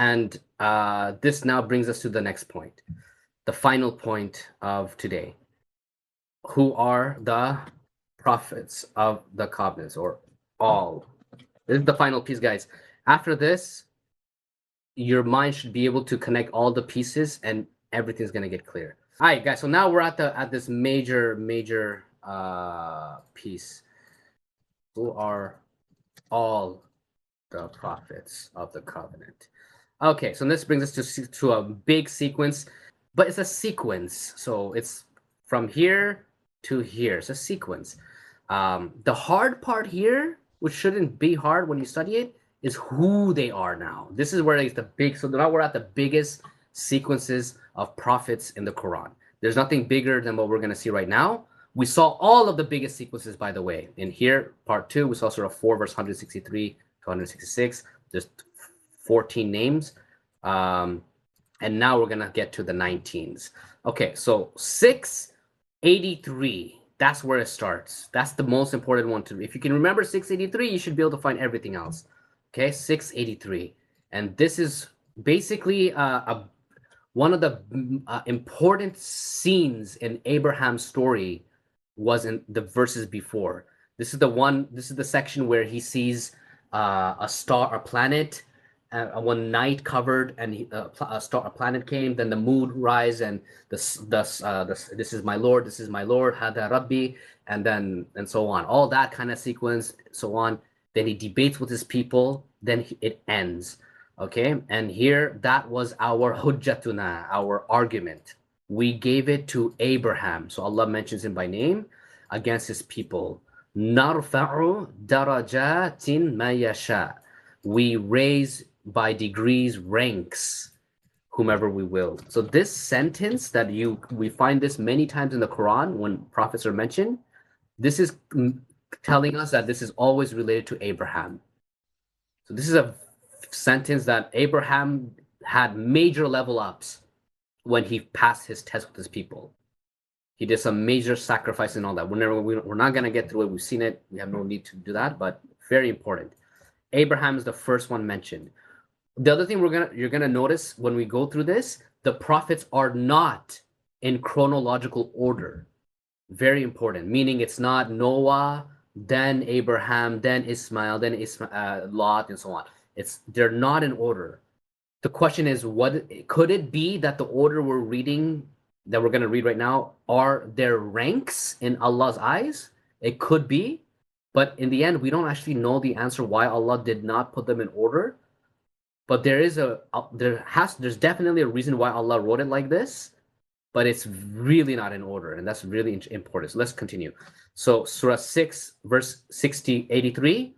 And this now brings us to the next point, the final point of today. Who are the prophets of the covenants, or all? This is the final piece, guys. After this, your mind should be able to connect all the pieces and everything's gonna get clear. All right, guys, so now we're at this major piece. Who are all the prophets of the covenant? Okay, so this brings us to a big sequence, but it's a sequence. So it's from here to here. It's a sequence. The hard part here, which shouldn't be hard when you study it, is who they are now. This is where it's the big, so now we're at the biggest sequences of prophets in the Quran. There's nothing bigger than what we're going to see right now. We saw all of the biggest sequences, by the way. In here, part 2, we saw Surah 4, verse 163 to 166. There's 14 names. And now we're going to get to the 19s. Okay, so 683. That's where it starts. That's the most important one to. If you can remember 683, you should be able to find everything else. Okay, 683, and this is basically one of the important scenes in Abraham's story was in the verses before. This is the one. This is the section where he sees a star, a planet, one night covered, and a planet came. Then the moon rise, and this is my Lord, this is my Lord, Hada Rabbi, and so on. All that kind of sequence, so on. Then he debates with his people. Then it ends. Okay, and here that was our hujjatuna, our argument. We gave it to Abraham. So Allah mentions him by name against his people. Narfa'u darajatin ma yasha. We raise by degrees ranks whomever we will. So this sentence that we find this many times in the Quran when prophets are mentioned, this is telling us that this is always related to Abraham. So this is a sentence that Abraham had major level ups when he passed his test with his people. He did some major sacrifice and all that. We're not going to get through it. We've seen it. We have no need to do that, but very important. Abraham is the first one mentioned. The other thing you're gonna notice when we go through this, the prophets are not in chronological order. Very important, meaning it's not Noah, then Abraham, then Ismail, then Lot, and so on. They're not in order. The question is, what could it be that the order we're gonna read right now, are their ranks in Allah's eyes? It could be, but in the end, we don't actually know the answer why Allah did not put them in order. But there's definitely a reason why Allah wrote it like this, but it's really not in order, and that's really important. So let's continue. So Surah 6, verse 83,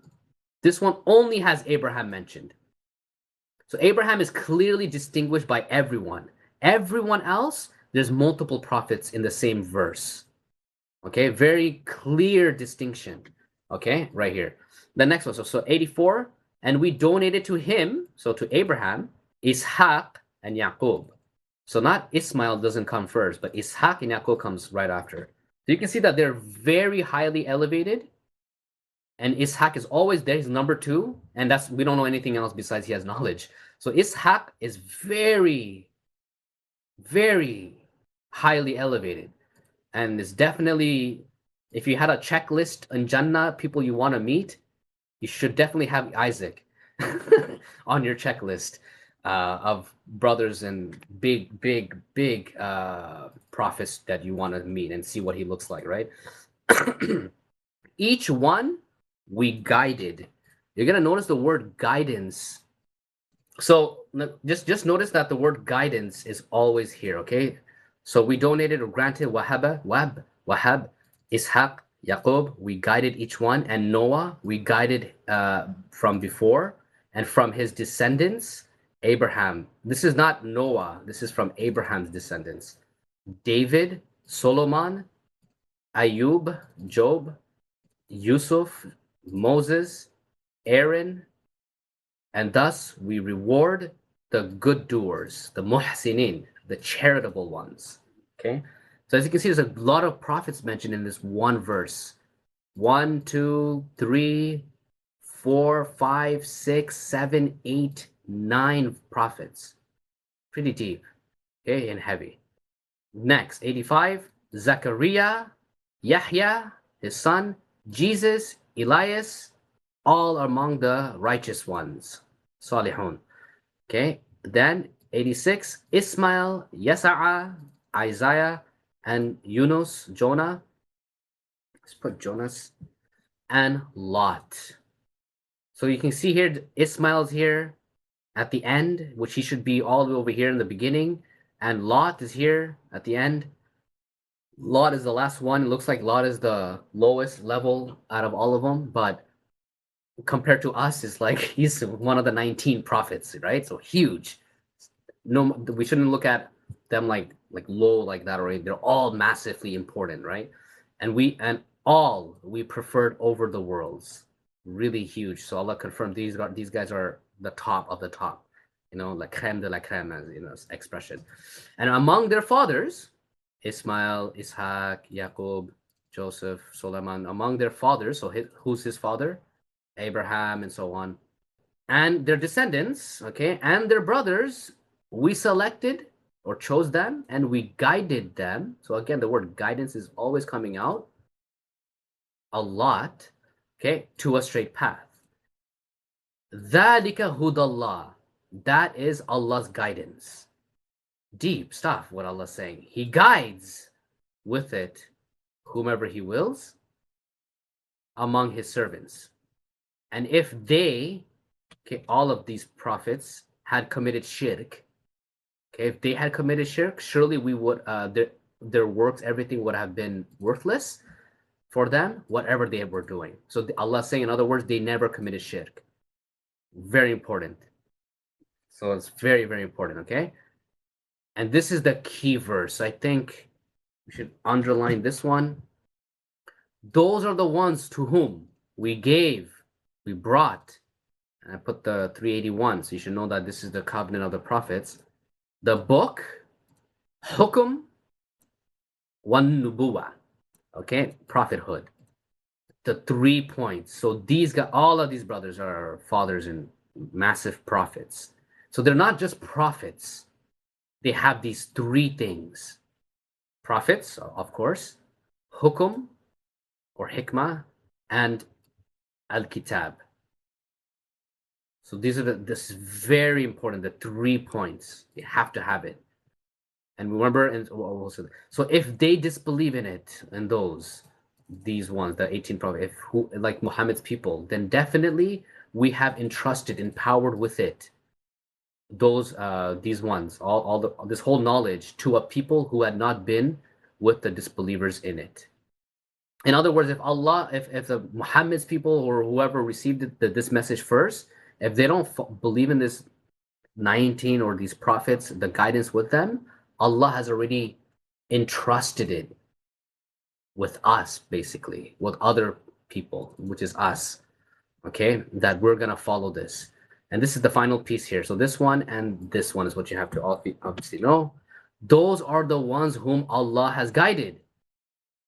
this one only has Abraham mentioned. So Abraham is clearly distinguished by everyone. Everyone else, there's multiple prophets in the same verse. Okay, very clear distinction. Okay, right here. The next one, so 84, and we donated to him, so to Abraham, Ishaq and Yaqub. So not Ismail doesn't come first, but Ishaq and Yaqub comes right after. So you can see that they're very highly elevated, and Ishaq is always there. He's number 2, and we don't know anything else besides he has knowledge. So Ishaq is very, very highly elevated, and is definitely, if you had a checklist in Jannah, people you want to meet, you should definitely have Isaac on your checklist of brothers and big prophets that you want to meet and see what he looks like, right? Each one we guided. You're gonna notice the word guidance. So just notice that the word guidance is always here, okay? So we donated or granted Wahab, Ishaq, Yaqub, we guided each one, and Noah, we guided from before, and from his descendants, Abraham. This is not Noah, this is from Abraham's descendants. David, Solomon, Ayub, Job, Yusuf, Moses, Aaron, and thus we reward the good doers, the muhsinin, the charitable ones. Okay? So as you can see, there's a lot of prophets mentioned in this one verse. 1, 2, 3, 4, 5, 6, 7, 8, 9 prophets. Pretty deep, okay, and heavy. Next, 85, Zechariah, Yahya, his son, Jesus, Elias, all among the righteous ones. Salihun. Okay, then 86, Ismail, Yasa'a, Isaiah, and Yunus, Jonah. Let's put Jonas, and Lot. So you can see here, Ismail's here at the end, which he should be all the way over here in the beginning, and Lot is here at the end. Lot is the last one. It looks like Lot is the lowest level out of all of them, but compared to us, it's like he's one of the 19 prophets, right? So huge. No, we shouldn't look at them like low like that, or they're all massively important, right? And we preferred over the worlds, really huge. So Allah confirmed these guys are the top of the top, like creme de la creme, as expression. And among their fathers, Ismail, Ishaq, Yaqub, Joseph, Solomon, among their fathers. So who's his father? Abraham, and so on. And their descendants, okay, and their brothers, we selected or chose them and we guided them. So again, the word guidance is always coming out a lot, okay, to a straight path. ذَلِكَ هُدَى اللَّهِ. That is Allah's guidance. Deep stuff, what Allah's saying. He guides with it whomever He wills among His servants. And if they, okay, all of these prophets had committed shirk, okay, if they had committed shirk, surely we would, their works, everything would have been worthless for them, whatever they were doing. So Allah is saying, in other words, they never committed shirk. Very important. So it's very, very important, okay? And this is the key verse. I think we should underline this one. Those are the ones to whom we gave, we brought, and I put the 381, so you should know that this is the covenant of the prophets. The book, Hukum, Wan Nubuwa, okay, prophethood. The 3 points. So these guys, all of these brothers are fathers and massive prophets. So they're not just prophets. They have these 3 things. Prophets, of course, Hukum or Hikmah, and Al-Kitab. So this is very important, the 3 points. You have to have it. And remember, so if they disbelieve in it, and these ones, the 18 prophets, like Muhammad's people, then definitely we have entrusted, empowered with it, these ones, this whole knowledge to a people who had not been with the disbelievers in it. In other words, if the Muhammad's people or whoever received this message first, if they don't believe in this 19 or these prophets, the guidance with them, Allah has already entrusted it with us, basically, with other people, which is us, okay, that we're going to follow this. And this is the final piece here. So this one and this one is what you have to obviously know. Those are the ones whom Allah has guided.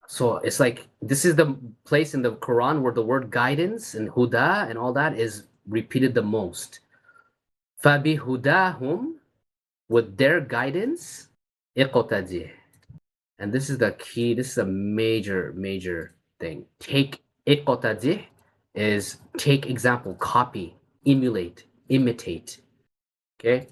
So it's like, this is the place in the Quran where the word guidance and huda and all that is repeated the most. فَبِهُدَاهُمْ, with their guidance, iqtadih. And this is the key, this is a major, major thing. Take iqtadih is take example, copy, emulate, imitate. Okay?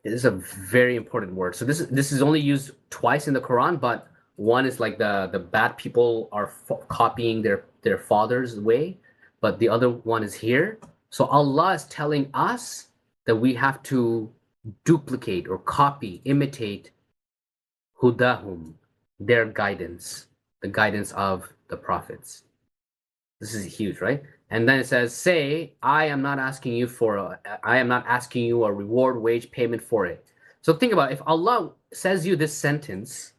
This is a very important word. So this is only used twice in the Quran, but one is like the bad people are copying their father's way, but the other one is here. So Allah is telling us that we have to duplicate or copy, imitate hudahum, their guidance, the guidance of the prophets. This is huge, right? And then it says, say, I am not asking you a reward, wage, payment for it. So think about it. If Allah says you this sentence,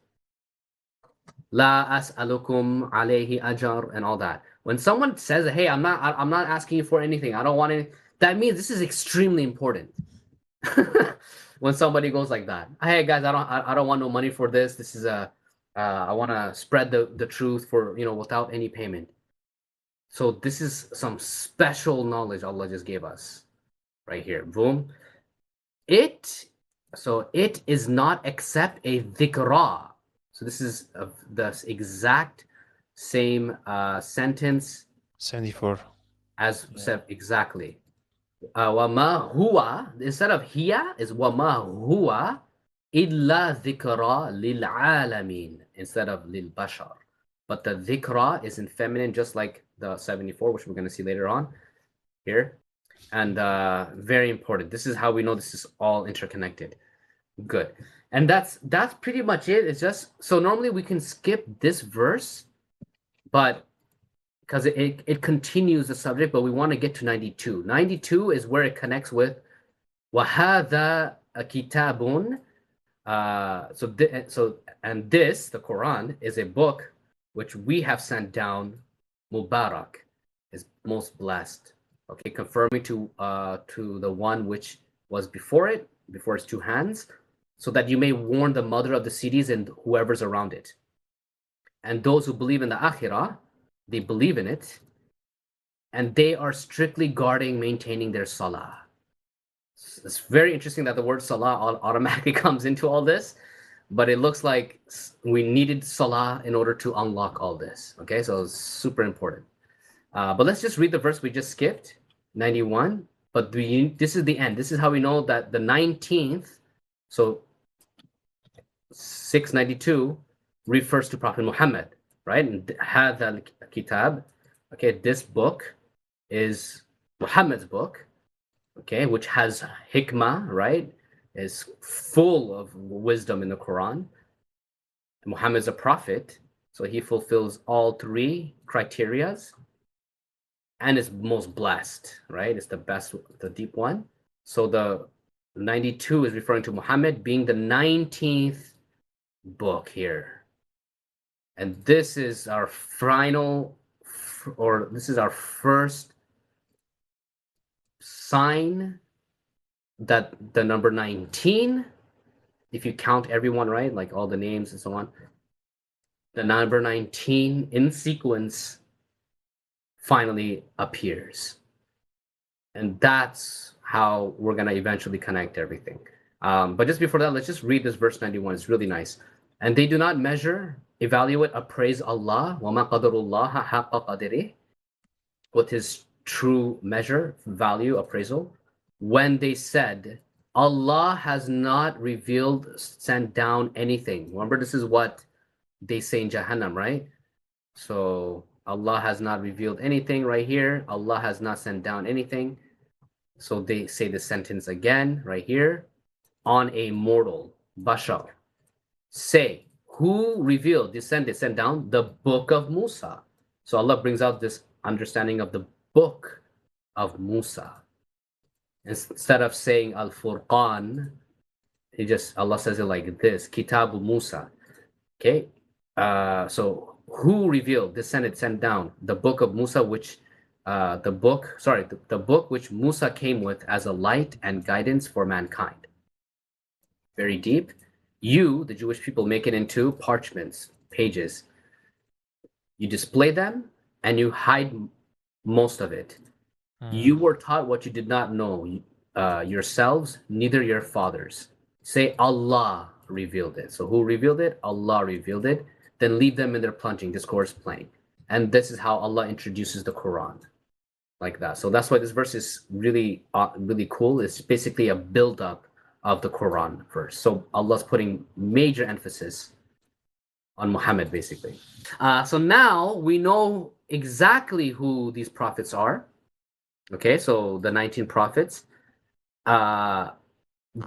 La as'alukum alayhi ajar, and all that. When someone says, hey, I'm not asking you for anything, I don't want any, that means this is extremely important. When somebody goes like that, hey guys, I don't want no money for this. This is I want to spread the truth for, without any payment. So this is some special knowledge Allah just gave us right here. Boom. it, so it is not except a dhikra. So this is the exact same sentence 74. as said exactly. Wama huwa, instead of hiya, is wama huwa illa dhikra lil alamin instead of lil bashar. But the dhikra is in feminine, just like the 74, which we're going to see later on here. And very important. This is how we know this is all interconnected. Good. And that's pretty much it. It's just so normally we can skip this verse, but because it continues the subject, but we want to get to 92. 92 is where it connects with وَهَذَا كِتَابٌ. And this, the Quran, is a book which we have sent down, Mubarak, is most blessed. Okay, confirming to the one which was before it, before its two hands, so that you may warn the mother of the cities and whoever's around it. And those who believe in the Akhirah, they believe in it, and they are strictly guarding, maintaining their salah. It's very interesting that the word salah automatically comes into all this, but it looks like we needed salah in order to unlock all this. Okay, so it's super important. But let's just read the verse we just skipped, 91. But this is the end. This is how we know that the 19th, so 692, refers to Prophet Muhammad, right? And هذا الكتاب, okay, this book is Muhammad's book, okay, which has hikmah, right? Is full of wisdom in the Quran. Muhammad is a prophet, so he fulfills all three criterias and is most blessed, right? It's the best, the deep one. So the 92 is referring to Muhammad being the 19th book here. And this is our final, or this is our first sign that the number 19, if you count everyone, right, like all the names and so on, the number 19 in sequence finally appears. And that's how we're going to eventually connect everything. But just before that, let's just read this verse 91. It's really nice. And they do not measure, evaluate, appraise Allah, وَمَا قَدَرُ اللَّهَ حَقَّ قَدِرِهِ, with his true measure, value, appraisal, when they said, Allah has not revealed, sent down anything. Remember, this is what they say in Jahannam, right? So Allah has not revealed anything right here. Allah has not sent down anything. So they say the sentence again right here, on a mortal, Bashar. Say, who revealed, descended, sent down the book of Musa. So Allah brings out this understanding of the book of Musa. Instead of saying Al-Furqan, Allah says it like this, Kitabu Musa. Okay, so who revealed, descended, sent down the book of Musa, which the book which Musa came with as a light and guidance for mankind. Very deep. You, the Jewish people, make it into parchments, pages. You display them and you hide most of it. You were taught what you did not know yourselves, neither your fathers. Say Allah revealed it. So who revealed it? Allah revealed it. Then leave them in their plunging, discourse playing. And this is how Allah introduces the Quran, like that. So that's why this verse is really, really cool. It's basically a build-up of the Quran verse. So Allah's putting major emphasis on Muhammad, basically. So now we know exactly who these prophets are. Okay, so the 19 prophets.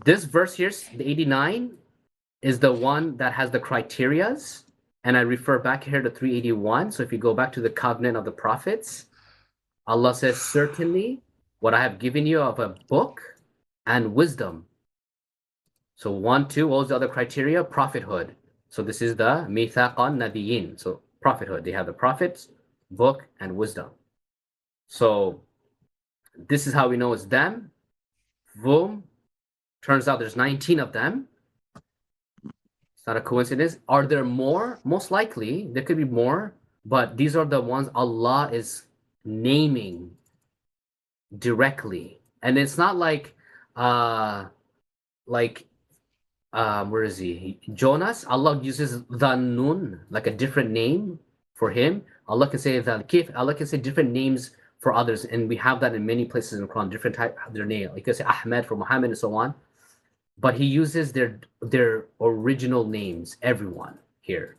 This verse here, the 89, is the one that has the criterias. And I refer back here to 381. So if you go back to the covenant of the prophets, Allah says, certainly what I have given you of a book and wisdom. So 1, 2, what was the other criteria? Prophethood. So this is the Mithaqan Nabiyyin. So prophethood. They have the prophets, book, and wisdom. So this is how we know it's them. Boom. Turns out there's 19 of them. It's not a coincidence. Are there more? Most likely, there could be more, but these are the ones Allah is naming directly. And it's not like like where is he? Jonas, Allah uses the Nun, like a different name for him. Allah can say the Kif, Allah can say different names for others, and we have that in many places in the Quran, different type of their name. Like you can say Ahmed for Muhammad and so on. But he uses their original names, everyone here.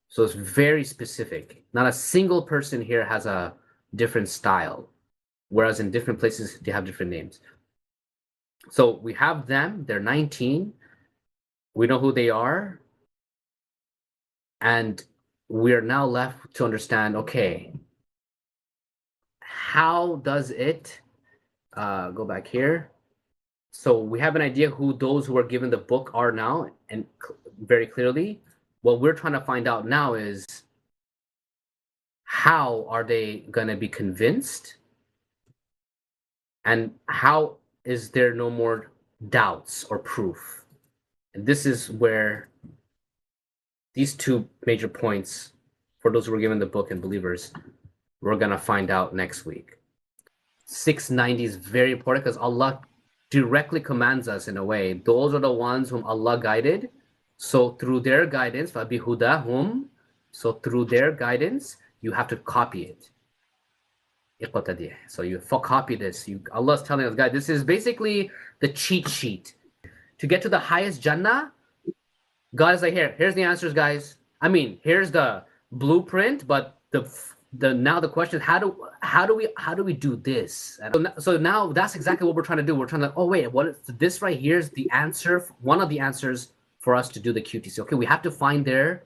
So it's very specific. Not a single person here has a different style, whereas in different places they have different names. So we have them, they're 19. We know who they are. And we're now left to understand, okay, how does it go back here? So we have an idea who those who are given the book are now, and very clearly. What we're trying to find out now is how are they going to be convinced? And how is there no more doubts or proof? And this is where these two major points, for those who were given the book and believers, we're going to find out next week. 690 is very important because Allah directly commands us in a way. Those are the ones whom Allah guided. So through their guidance, فَبِهُدَاهُمْ, so through their guidance, you have to copy it. So you copy this. Allah is telling us, guys, this is basically the cheat sheet. To get to the highest Jannah, God is like, here's the answers, guys. I mean, here's the blueprint, but now the question is, how do we do this? So now that's exactly what we're trying to do. We're trying to, oh wait, what is this right here is the answer, one of the answers for us to do the QTC. Okay, we have to find their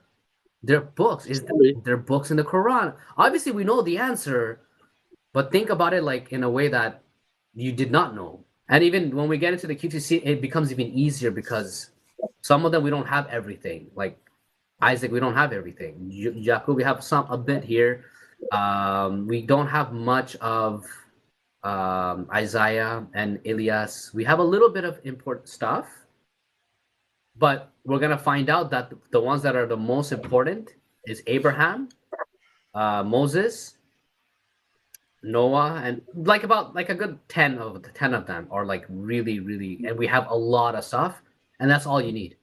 books. Is their books in the Quran? Obviously, we know the answer, but think about it like in a way that you did not know. And even when we get into the QTC, it becomes even easier because some of them we don't have everything. Like Isaac, we don't have everything. Yaqub, we have a bit here. We don't have much of Isaiah and Elias. We have a little bit of important stuff, but we're gonna find out that the ones that are the most important is Abraham, Moses, Noah, and like a good 10 of them are like really, and we have a lot of stuff, and that's all you need.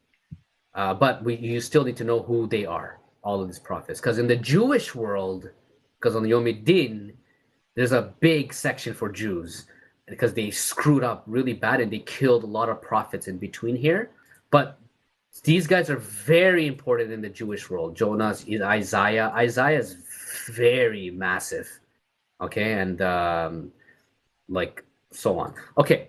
But you still need to know who they are, all of these prophets, because in the Jewish world, because on the Yom Din, there's a big section for Jews because they screwed up really bad and they killed a lot of prophets in between here. But these guys are very important in the Jewish world. Jonas, Isaiah. Isaiah is very massive. Okay, and like so on. Okay.